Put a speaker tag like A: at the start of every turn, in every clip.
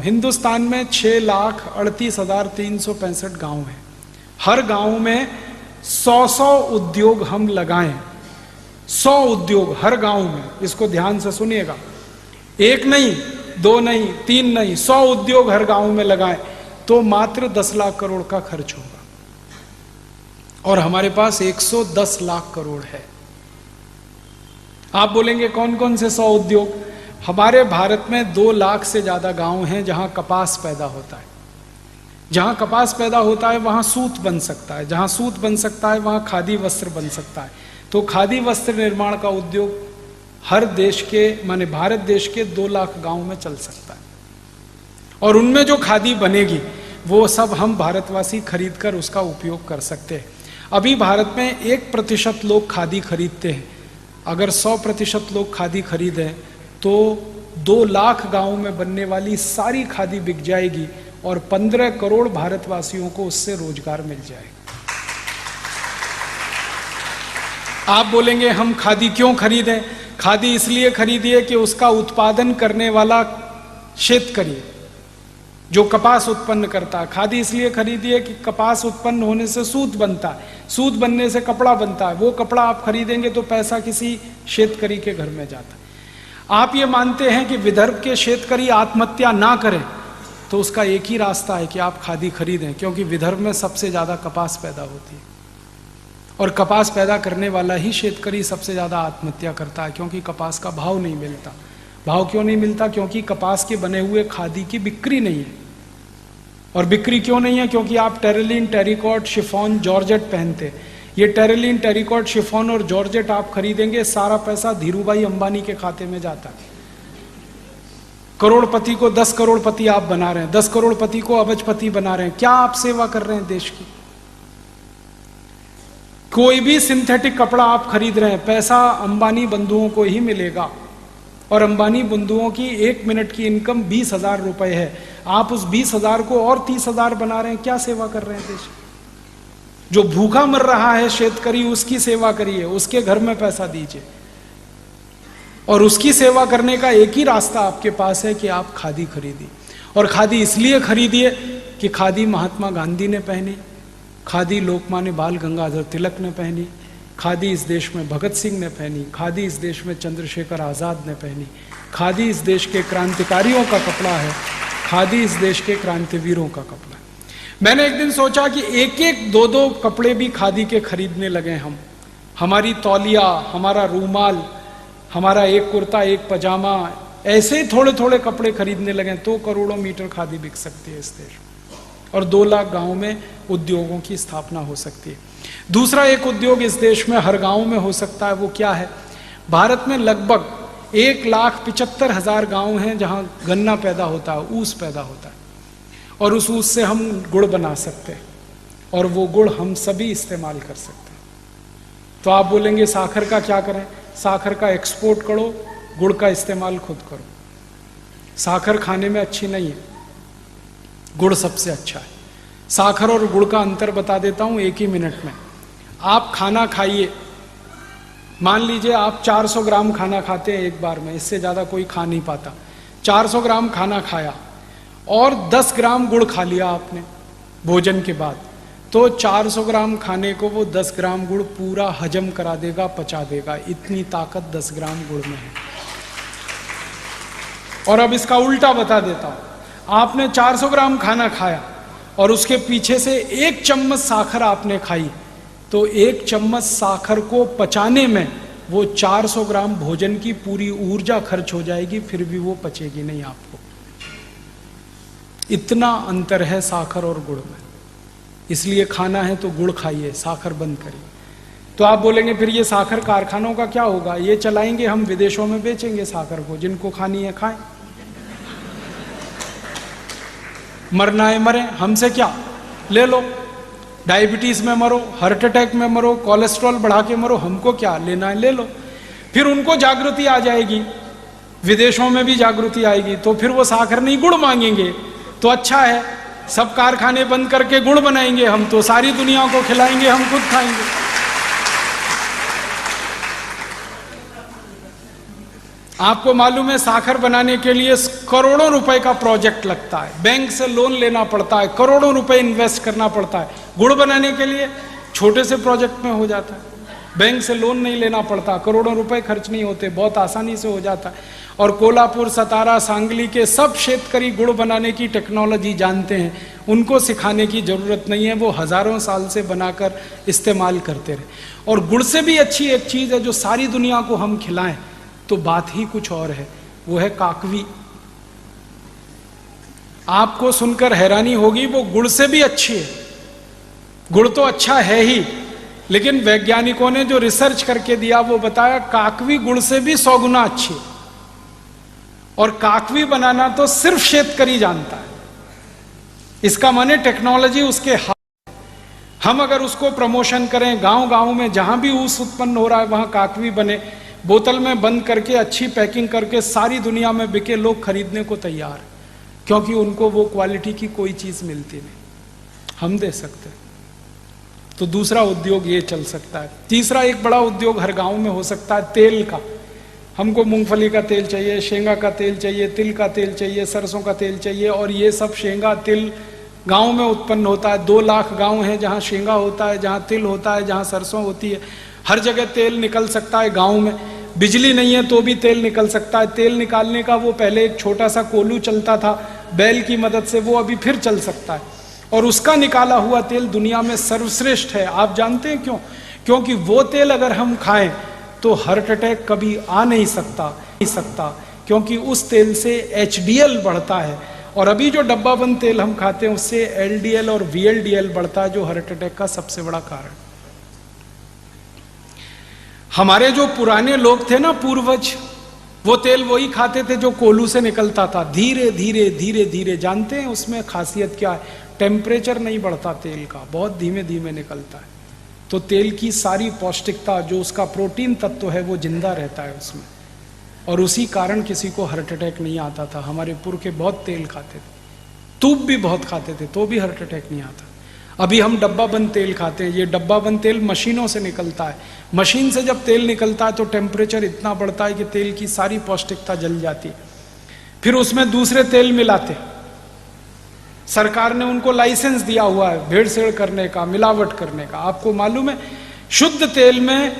A: हिंदुस्तान में 6,38,365 गांव हैं। हर गांव में 100 उद्योग हम लगाएं, 100 उद्योग हर गांव में। इसको ध्यान से सुनिएगा, एक नहीं, दो नहीं, तीन नहीं, 100 उद्योग हर गांव में लगाएं तो मात्र 10 लाख करोड़ का खर्च होगा। और हमारे पास 110 लाख करोड़ है। आप बोलेंगे कौन कौन से 100 उद्योग? हमारे भारत में 2 लाख से ज्यादा गांव हैं जहां कपास पैदा होता है। जहां कपास पैदा होता है वहां सूत बन सकता है, जहां सूत बन सकता है वहां खादी वस्त्र बन सकता है। तो खादी वस्त्र निर्माण का उद्योग हर देश के, माने भारत देश के 2 लाख गांव में चल सकता है। और उनमें जो खादी बनेगी वो सब हम भारतवासी खरीद कर उसका उपयोग कर सकते हैं। अभी भारत में 1% लोग खादी खरीदते हैं। अगर 100% लोग खादी खरीदें तो 2 लाख गांव में बनने वाली सारी खादी बिक जाएगी और 15 करोड़ भारतवासियों को उससे रोजगार मिल जाएगा। आप बोलेंगे हम खादी क्यों खरीदें? खादी इसलिए खरीदिए कि उसका उत्पादन करने वाला शेतकरी जो कपास उत्पन्न करता है। खादी इसलिए खरीदिए कि कपास उत्पन्न होने से सूत बनता है, सूत बनने से कपड़ा बनता है। वो कपड़ा आप खरीदेंगे तो पैसा किसी शेतकरी के घर में जाता है। आप ये मानते हैं कि विदर्भ के शेतकरी आत्महत्या ना करें तो उसका एक ही रास्ता है कि आप खादी खरीदें, क्योंकि विदर्भ में सबसे ज्यादा कपास पैदा होती है और कपास पैदा करने वाला ही शेतकरी सबसे ज्यादा आत्महत्या करता है, क्योंकि कपास का भाव नहीं मिलता। भाव क्यों नहीं मिलता? क्योंकि कपास के बने हुए खादी की बिक्री नहीं है। और बिक्री क्यों नहीं है? क्योंकि आप टेरिलीन, टेरिकॉट, शिफॉन, जॉर्जेट पहनते। ये टेरिलीन, टेरिकॉट, शिफॉन और जॉर्जेट आप खरीदेंगे, सारा पैसा धीरूभाई अंबानी के खाते में जाता है। करोड़पति को 10 करोड़पति आप बना रहे हैं, 10 करोड़पति को अबजपति बना रहे हैं। क्या आप सेवा कर रहे हैं देश की? कोई भी सिंथेटिक कपड़ा आप खरीद रहे हैं, पैसा अंबानी बंधुओं को ही मिलेगा। और अंबानी बंधुओं की 1 मिनट की इनकम 20,000 रुपए है। आप उस 20,000 को और 30,000 बना रहे हैं। क्या सेवा कर रहे हैं देश? जो भूखा मर रहा है शेतकरी, उसकी सेवा करिए, उसके घर में पैसा दीजिए। और उसकी सेवा करने का एक ही रास्ता आपके पास है कि आप खादी खरीदिए। और खादी इसलिए खरीदिए कि खादी महात्मा गांधी ने पहनी, खादी लोकमान्य बाल गंगाधर तिलक ने पहनी, खादी इस देश में भगत सिंह ने पहनी, खादी इस देश में चंद्रशेखर आजाद ने पहनी, खादी इस देश के क्रांतिकारियों का कपड़ा है, खादी इस देश के क्रांतिवीरों का कपड़ा है। मैंने एक दिन सोचा कि एक एक 2-2 कपड़े भी खादी के खरीदने लगे हम। हमारी तौलिया, हमारा रूमाल, हमारा एक कुर्ता, एक पजामा, ऐसे ही थोड़े थोड़े कपड़े खरीदने लगे तो करोड़ों मीटर खादी बिक सकती है इस देश में। और 2 लाख गांव में उद्योगों की स्थापना हो सकती है। दूसरा एक उद्योग इस देश में हर गांव में हो सकता है। वो क्या है? भारत में लगभग 1,75,000 गांव हैं जहां गन्ना पैदा होता है, ऊस पैदा होता है। और उस ऊस से हम गुड़ बना सकते हैं और वो गुड़ हम सभी इस्तेमाल कर सकते हैं। तो आप बोलेंगे साखर का क्या करें? साखर का एक्सपोर्ट करो, गुड़ का इस्तेमाल खुद करो। साखर खाने में अच्छी नहीं है, गुड़ सबसे अच्छा है। साखर और गुड़ का अंतर बता देता हूं एक ही मिनट में। आप खाना खाइए, मान लीजिए आप 400 ग्राम खाना खाते हैं एक बार में, इससे ज्यादा कोई खा नहीं पाता। 400 ग्राम खाना खाया और 10 ग्राम गुड़ खा लिया आपने भोजन के बाद, तो 400 ग्राम खाने को वो 10 ग्राम गुड़ पूरा हजम करा देगा, पचा देगा। इतनी ताकत 10 ग्राम गुड़ में है। और अब इसका उल्टा बता देता हूं। आपने 400 ग्राम खाना खाया और उसके पीछे से 1 चम्मच साखर आपने खाई, तो 1 चम्मच साखर को पचाने में वो 400 ग्राम भोजन की पूरी ऊर्जा खर्च हो जाएगी, फिर भी वो पचेगी नहीं आपको। इतना अंतर है साखर और गुड़ में। इसलिए खाना है तो गुड़ खाइए, साखर बंद करिए। तो आप बोलेंगे फिर ये साखर कारखानों का क्या होगा? ये चलाएंगे हम, विदेशों में बेचेंगे साखर को, जिनको खानी है खाएं, मरना है मरे, हमसे क्या, ले लो। डायबिटीज में मरो, हार्ट अटैक में मरो, कोलेस्ट्रॉल बढ़ा के मरो, हमको क्या, लेना है ले लो। फिर उनको जागृति आ जाएगी, विदेशों में भी जागृति आएगी, तो फिर वो साखर नहीं गुड़ मांगेंगे। तो अच्छा है, सब कारखाने बंद करके गुड़ बनाएंगे हम, तो सारी दुनिया को खिलाएंगे, हम खुद खाएंगे। आपको मालूम है साखर बनाने के लिए करोड़ों रुपए का प्रोजेक्ट लगता है, बैंक से लोन लेना पड़ता है, करोड़ों रुपए इन्वेस्ट करना पड़ता है। गुड़ बनाने के लिए छोटे से प्रोजेक्ट में हो जाता है, बैंक से लोन नहीं लेना पड़ता, करोड़ों रुपए खर्च नहीं होते, बहुत आसानी से हो जाता है। और कोल्हापुर, सतारा, सांगली के सब शेतकरी गुड़ बनाने की टेक्नोलॉजी जानते हैं, उनको सिखाने की जरूरत नहीं है, वो हजारों साल से बनाकर इस्तेमाल करते रहे। और गुड़ से भी अच्छी एक चीज है जो सारी दुनिया को हम खिलाएं तो बात ही कुछ और है, वो है काकवी। आपको सुनकर हैरानी होगी, वो गुड़ से भी अच्छी है। गुड़ तो अच्छा है ही, लेकिन वैज्ञानिकों ने जो रिसर्च करके दिया वो बताया काकवी गुड़ से भी 100 गुना अच्छी है। और काकवी बनाना तो सिर्फ शेतकरी जानता है, इसका माने टेक्नोलॉजी उसके हाथ। हम अगर उसको प्रमोशन करें, गांव गांव में जहां भी ऊस उत्पन्न हो रहा है वहां काकवी बने, बोतल में बंद करके अच्छी पैकिंग करके सारी दुनिया में बिके, लोग खरीदने को तैयार है, क्योंकि उनको वो क्वालिटी की कोई चीज मिलती नहीं, हम दे सकते हैं। तो दूसरा उद्योग ये चल सकता है। तीसरा एक बड़ा उद्योग हर गांव में हो सकता है तेल का। हमको मूंगफली का तेल चाहिए, शेंगा का तेल चाहिए, तिल का तेल चाहिए, सरसों का तेल चाहिए, और ये सब शेंगा तिल गांव में उत्पन्न होता है। 2 लाख गांव हैं जहां शेंगा होता है, जहां तिल होता है, जहां सरसों होती है। हर जगह तेल निकल सकता है गांव में। बिजली नहीं है तो भी तेल निकल सकता है। तेल निकालने का वो पहले एक छोटा सा कोलू चलता था बैल की मदद से, वो अभी फिर चल सकता है। और उसका निकाला हुआ तेल दुनिया में सर्वश्रेष्ठ है। आप जानते हैं क्यों? क्योंकि वो तेल अगर हम खाएं तो हार्ट अटैक कभी आ नहीं सकता, क्योंकि उस तेल से HDL बढ़ता है। और अभी जो डब्बा बंद तेल हम खाते हैं उससे LDL और VLDL बढ़ता है, जो हार्ट अटैक का सबसे बड़ा कारण। हमारे जो पुराने लोग थे ना, पूर्वज, वो तेल वही खाते थे जो कोलू से निकलता था। धीरे धीरे धीरे धीरे, जानते हैं उसमें खासियत क्या है? टेम्परेचर नहीं बढ़ता तेल का, बहुत धीमे धीमे निकलता है। तो तेल की सारी पौष्टिकता, जो उसका प्रोटीन तत्व है, वो जिंदा रहता है उसमें, और उसी कारण किसी को हार्ट अटैक नहीं आता था। हमारे पुरखे बहुत तेल खाते थे, तूप भी बहुत खाते थे, तो भी हार्ट अटैक नहीं आता। अभी हम डब्बा बंद तेल खाते हैं। ये डब्बा बंद तेल मशीनों से निकलता है। मशीन से जब तेल निकलता है तो टेम्परेचर इतना बढ़ता है कि तेल की सारी पौष्टिकता जल जाती है। फिर उसमें दूसरे तेल मिलाते। सरकार ने उनको लाइसेंस दिया हुआ है भेड़सेड़ करने का, मिलावट करने का। आपको मालूम है, शुद्ध तेल में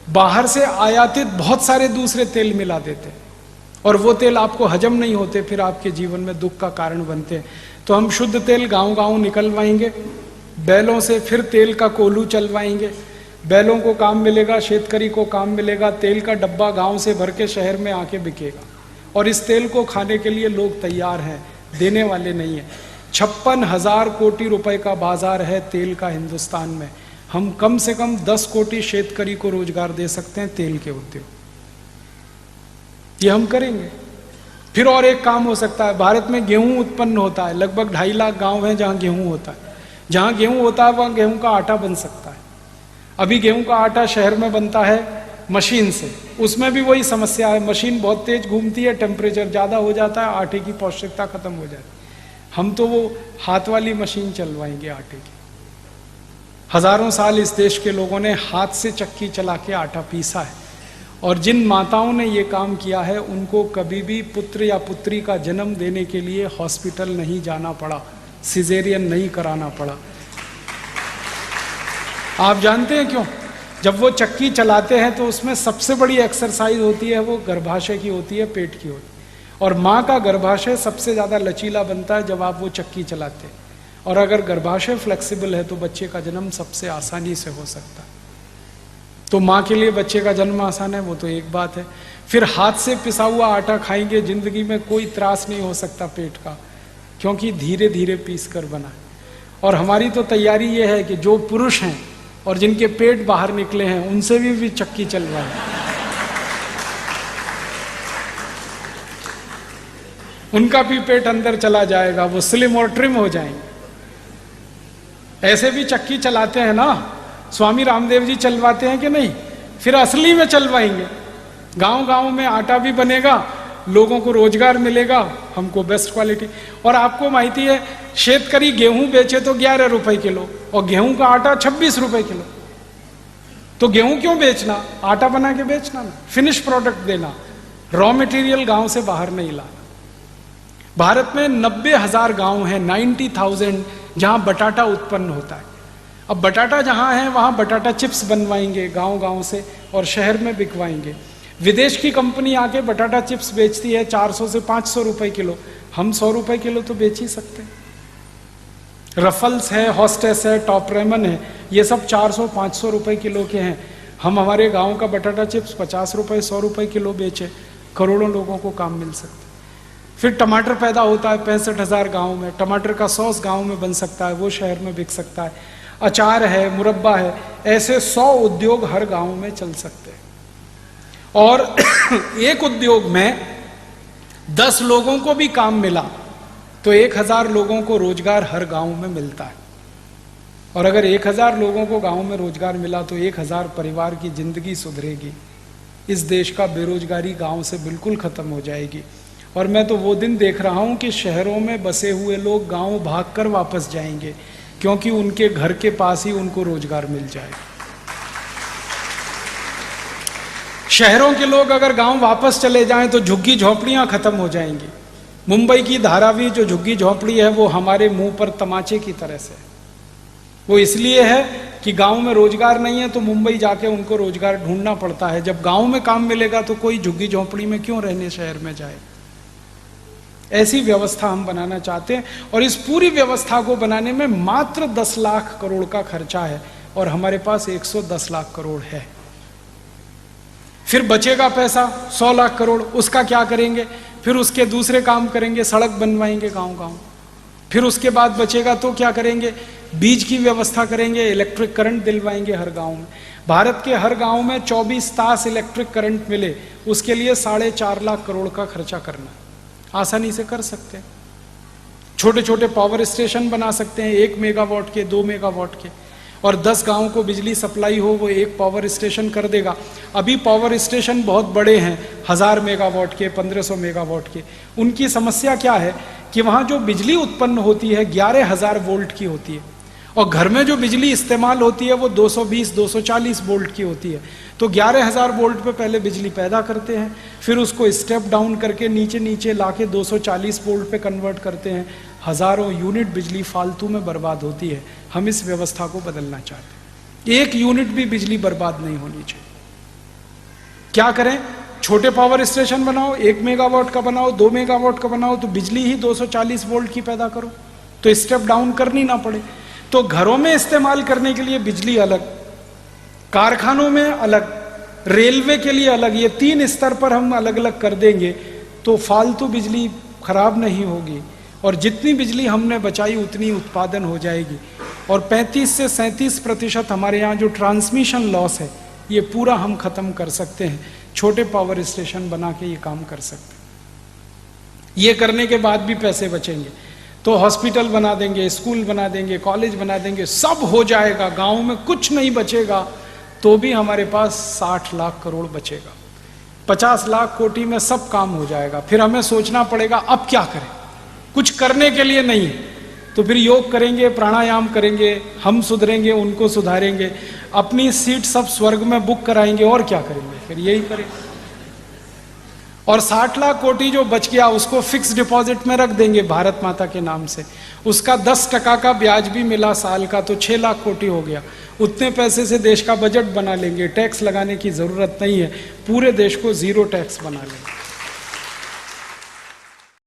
A: बाहर से आयातित बहुत सारे दूसरे तेल मिला देते, और वो तेल आपको हजम नहीं होते, फिर आपके जीवन में दुख का कारण बनते हैं। तो हम शुद्ध तेल गांव गांव निकलवाएंगे बैलों से, फिर तेल का कोलू चलवाएंगे। बैलों को काम मिलेगा, शेतकरी को काम मिलेगा। तेल का डब्बा गांव से भर के शहर में आके बिकेगा, और इस तेल को खाने के लिए लोग तैयार हैं, देने वाले नहीं है। 56,000 कोटी रुपए का बाजार है तेल का हिंदुस्तान में। हम कम से कम 10 कोटी शेतकरी को रोजगार दे सकते हैं तेल के उद्योग, ये हम करेंगे। फिर और एक काम हो सकता है, भारत में गेहूं उत्पन्न होता है, लगभग 2.5 लाख गांव हैं जहां गेहूं होता है। जहां गेहूं होता है वहां गेहूं का आटा बन सकता है। अभी गेहूं का आटा शहर में बनता है मशीन से, उसमें भी वही समस्या है, मशीन बहुत तेज घूमती है, टेम्परेचर ज़्यादा हो जाता है, आटे की पौष्टिकता खत्म हो जाती है। हम तो वो हाथ वाली मशीन चलवाएंगे आटे की। हजारों साल इस देश के लोगों ने हाथ से चक्की चला के आटा पीसा है, और जिन माताओं ने ये काम किया है उनको कभी भी पुत्र या पुत्री का जन्म देने के लिए हॉस्पिटल नहीं जाना पड़ा, सिजेरियन नहीं कराना पड़ा। आप जानते हैं क्यों? जब वो चक्की चलाते हैं तो उसमें सबसे बड़ी एक्सरसाइज होती है, वो गर्भाशय की होती है, पेट की होती है। और माँ का गर्भाशय सबसे ज़्यादा लचीला बनता है जब आप वो चक्की चलाते हैं, और अगर गर्भाशय फ्लेक्सिबल है तो बच्चे का जन्म सबसे आसानी से हो सकता है। तो माँ के लिए बच्चे का जन्म आसान है, वो तो एक बात है। फिर हाथ से पिसा हुआ आटा खाएंगे, जिंदगी में कोई त्रास नहीं हो सकता पेट का, क्योंकि धीरे धीरे पीस कर बना है। और हमारी तो तैयारी ये है कि जो पुरुष हैं और जिनके पेट बाहर निकले हैं उनसे भी चक्की चलवाएं। उनका भी पेट अंदर चला जाएगा, वो स्लिम और ट्रिम हो जाएंगे। ऐसे भी चक्की चलाते हैं ना, स्वामी रामदेव जी चलवाते हैं कि नहीं? फिर असली में चलवाएंगे। गांव गांव में आटा भी बनेगा, लोगों को रोजगार मिलेगा, हमको बेस्ट क्वालिटी। और आपको माहिती है, शेतकरी गेहूं बेचे तो 11 रुपए किलो, और गेहूं का आटा 26 रुपए किलो। तो गेहूं क्यों बेचना? आटा बना के बेचना ना, फिनिश प्रोडक्ट देना। रॉ मटेरियल गांव से बाहर नहीं लाना। भारत में 90,000 गांव हैं, 90,000, जहां बटाटा उत्पन्न होता है। अब बटाटा जहां है वहां बटाटा चिप्स बनवाएंगे गांव गांव से और शहर में बिकवाएंगे। विदेश की कंपनी आके बटाटा चिप्स बेचती है 400 से 500 रुपए किलो, हम 100 रुपए किलो तो बेच ही सकते हैं। रफल्स है, हॉस्टेस है, टॉप रेमन है, ये सब 400-500 रुपए किलो के हैं। हम हमारे गांव का बटाटा चिप्स 50 रुपए 100 रुपए किलो बेचे, करोड़ों लोगों को काम मिल सकता है। फिर टमाटर पैदा होता है 65,000 गाँव में, टमाटर का सॉस गाँव में बन सकता है, वो शहर में बिक सकता है। अचार है, मुरब्बा है, ऐसे 100 उद्योग हर गांव में चल सकते हैं। और एक उद्योग में 10 लोगों को भी काम मिला तो 1,000 लोगों को रोजगार हर गांव में मिलता है। और अगर 1,000 लोगों को गांव में रोजगार मिला तो 1,000 परिवार की जिंदगी सुधरेगी। इस देश का बेरोजगारी गांव से बिल्कुल खत्म हो जाएगी। और मैं तो वो दिन देख रहा हूं कि शहरों में बसे हुए लोग गांव भागकर वापस जाएंगे, क्योंकि उनके घर के पास ही उनको रोजगार मिल जाएगा। शहरों के लोग अगर गांव वापस चले जाएं तो झुग्गी झोपड़ियां खत्म हो जाएंगी। मुंबई की धारावी जो झुग्गी झोपड़ी है वो हमारे मुंह पर तमाचे की तरह से, वो इसलिए है कि गांव में रोजगार नहीं है तो मुंबई जाके उनको रोजगार ढूंढना पड़ता है। जब गांव में काम मिलेगा तो कोई झुग्गी झोपड़ी में क्यों रहने शहर में जाए। ऐसी व्यवस्था हम बनाना चाहते हैं और इस पूरी व्यवस्था को बनाने में मात्र 10 लाख करोड़ का खर्चा है और हमारे पास 110 लाख करोड़ है। फिर बचेगा पैसा 100 लाख करोड़, उसका क्या करेंगे? फिर उसके दूसरे काम करेंगे, सड़क बनवाएंगे गांव गांव। फिर उसके बाद बचेगा तो क्या करेंगे? बीज की व्यवस्था करेंगे, इलेक्ट्रिक करंट दिलवाएंगे हर गांव में। भारत के हर गांव में 24 तास इलेक्ट्रिक करंट मिले, उसके लिए 4.5 लाख करोड़ का खर्चा करना आसानी से कर सकते हैं। छोटे छोटे पावर स्टेशन बना सकते हैं, 1 मेगावाट के, 2 मेगावाट के, और 10 गांव को बिजली सप्लाई हो वो एक पावर स्टेशन कर देगा। अभी पावर स्टेशन बहुत बड़े हैं, 1000 मेगावाट के, 1500 मेगावाट के। उनकी समस्या क्या है कि वहां जो बिजली उत्पन्न होती है 11,000 वोल्ट की होती है और घर में जो बिजली इस्तेमाल होती है वो 220-240 वोल्ट की होती है। तो 11,000 वोल्ट पे पहले बिजली पैदा करते हैं, फिर उसको स्टेप डाउन करके नीचे नीचे लाके 240 वोल्ट पे कन्वर्ट करते हैं। हजारों यूनिट बिजली फालतू में बर्बाद होती है। हम इस व्यवस्था को बदलना चाहते हैं। 1 यूनिट भी बिजली बर्बाद नहीं होनी चाहिए। क्या करें? छोटे पावर स्टेशन बनाओ, 1 मेगावाट का बनाओ, 2 मेगावाट का बनाओ, तो बिजली ही 240 वोल्ट की पैदा करो, तो स्टेप डाउन करनी ना पड़े। तो घरों में इस्तेमाल करने के लिए बिजली अलग, कारखानों में अलग, रेलवे के लिए अलग, ये 3 स्तर पर हम अलग अलग कर देंगे तो फालतू बिजली खराब नहीं होगी और जितनी बिजली हमने बचाई उतनी उत्पादन हो जाएगी। और 35 से 37% हमारे यहाँ जो ट्रांसमिशन लॉस है ये पूरा हम खत्म कर सकते हैं। छोटे पावर स्टेशन बना के ये काम कर सकते हैं। ये करने के बाद भी पैसे बचेंगे तो हॉस्पिटल बना देंगे, स्कूल बना देंगे, कॉलेज बना देंगे, सब हो जाएगा। गांव में कुछ नहीं बचेगा तो भी हमारे पास 60 लाख करोड़ बचेगा। 50 लाख कोटी में सब काम हो जाएगा। फिर हमें सोचना पड़ेगा अब क्या करें। कुछ करने के लिए नहीं तो फिर योग करेंगे, प्राणायाम करेंगे, हम सुधरेंगे, उनको सुधारेंगे, अपनी सीट सब स्वर्ग में बुक कराएंगे और क्या करेंगे, फिर यही करेंगे। और 60 लाख कोटी जो बच गया उसको फिक्स डिपॉजिट में रख देंगे भारत माता के नाम से। उसका 10% का ब्याज भी मिला साल का तो 6 लाख कोटी हो गया। उतने पैसे से देश का बजट बना लेंगे, टैक्स लगाने की जरूरत नहीं है, पूरे देश को 0 टैक्स बना लेंगे।